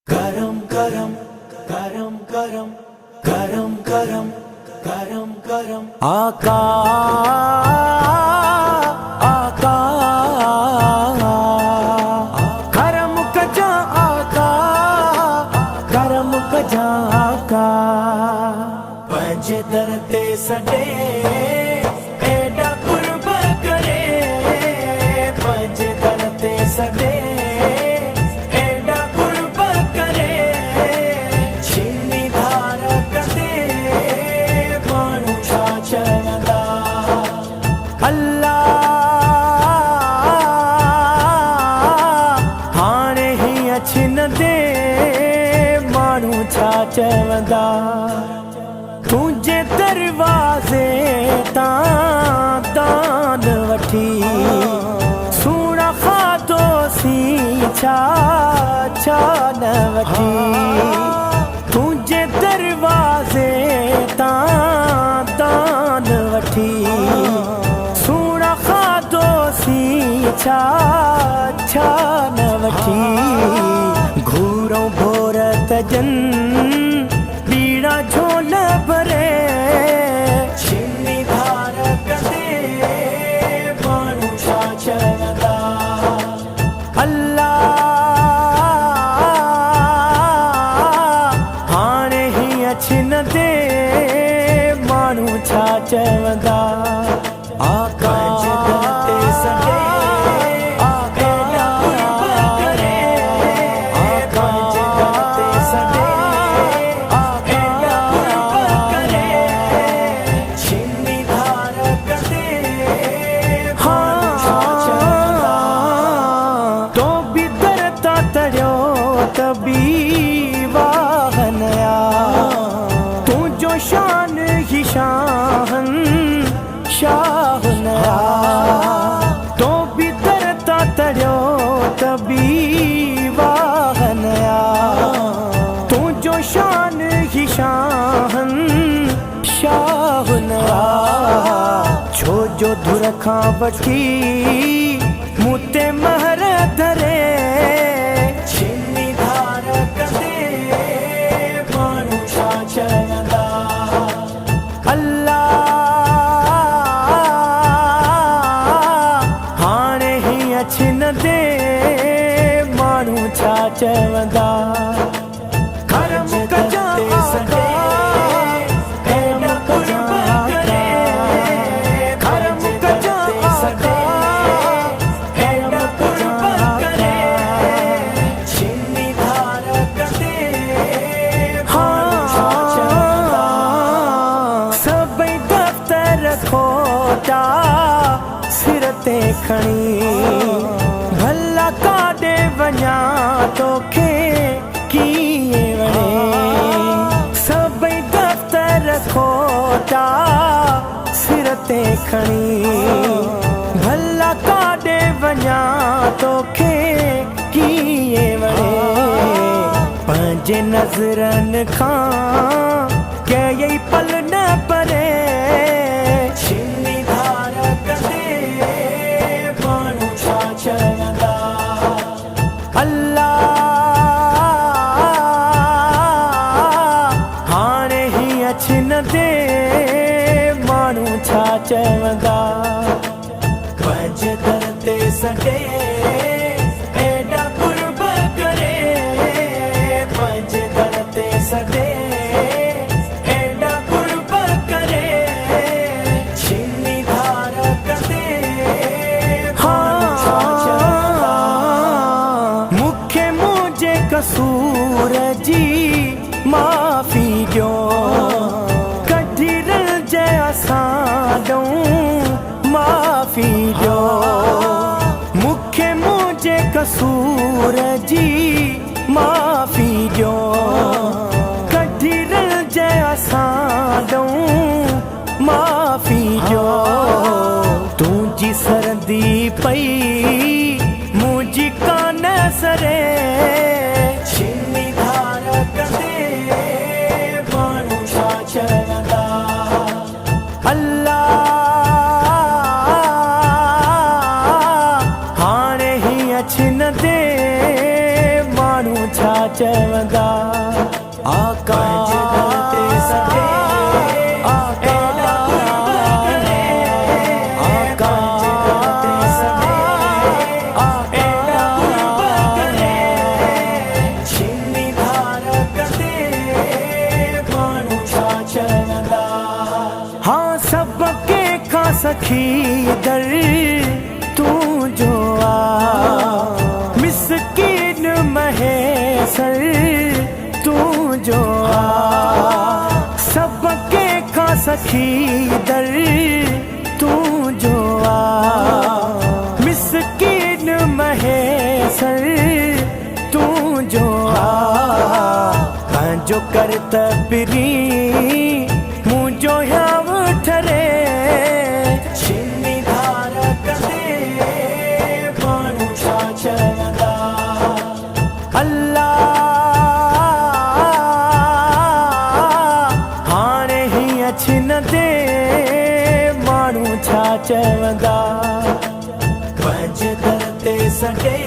गरम गरम गरम गरम गरम गरम गरम गरम आका आका गरम कजा आका गरम कजा आका पंजे दर ते सडे एडा कुर्ब करे पंजे दर ते सडे चवंदा तुझे दरवाजे दान वठी सुना खातो सी छा न वठी तुझे दरवाजे दान वठी सुना खातो सी छा न वठी घूरो भोरत जन झोल भरे छिन्नी धार कदे मानू छा चवंदा अल्लाह हाणे ही अछिन दे मानू छा चवंदा आका ते सडे शान ही शाहन शाह नया तो भी दरता तड़ो तभी वाहनया तू जो शान ही शाहन शाह नया छो जो धुर खां वठी मुते महर धरे छिन्नी धार कदे मानू छा चवंदा छिन दे मानू छा चवंदा गरम कजा आका एडा कुर्ब करे गरम कजा आका एडा कुर्ब करे छिन्नी धार कदे मानू छा चवंदा सबई दफ्तर खोटा सिर ते खणी भला काॾे वञा तोखे कीअं वणे सभई दफ्तर खोटा सिर ते खणी भला काॾे वञा तोखे कीअं वणे पंहिंजे नज़रनि खां कंहिं पल न परे छिन्नी धार कदे मानू छा चवंदा अल्लाह हाणे ही अछिन दे मानू छा चवंदा पंहिंजे दर ते सडे एडा कुर्ब करे पंहिंजे दर ते सडे एडा कुर्ब करे छिन्नी धार कदे मानू छा चवंदा मुखे मुझे कसूर जी माफ़ी ॾियो कढी रलजे असां ॾऊं माफ़ी ॾियो मुखे मुझे कसूर जी माफ़ी ॾियो कढी रलजे असां ॾऊं माफ़ी ॾियो तुंहिंजी सरदी पई मुंहिंजी कान सरे छिन्नी धार कदे मानू छा चवंदा अल्लाह हाणे ही अछिन दे मानू छा चवंदा आकाश ते सटे एडा करे आकाश ते सटे एडा करे छिन्नी धार कदे मानू छा चवंदा हाँ सबके का सखी दर तू जो आ मिस्कीन महेसर तू जो आ सबके का सखी दर तू जो आ मिस्कीन महेसर तू जो आ जो करत पिरी मुझो याव ठरे छिन्नी धार कदे मानू छा चवंदा अल्लाह हाणे हीअं छिनदे मानू छा चवंदा पंज दर ते सटे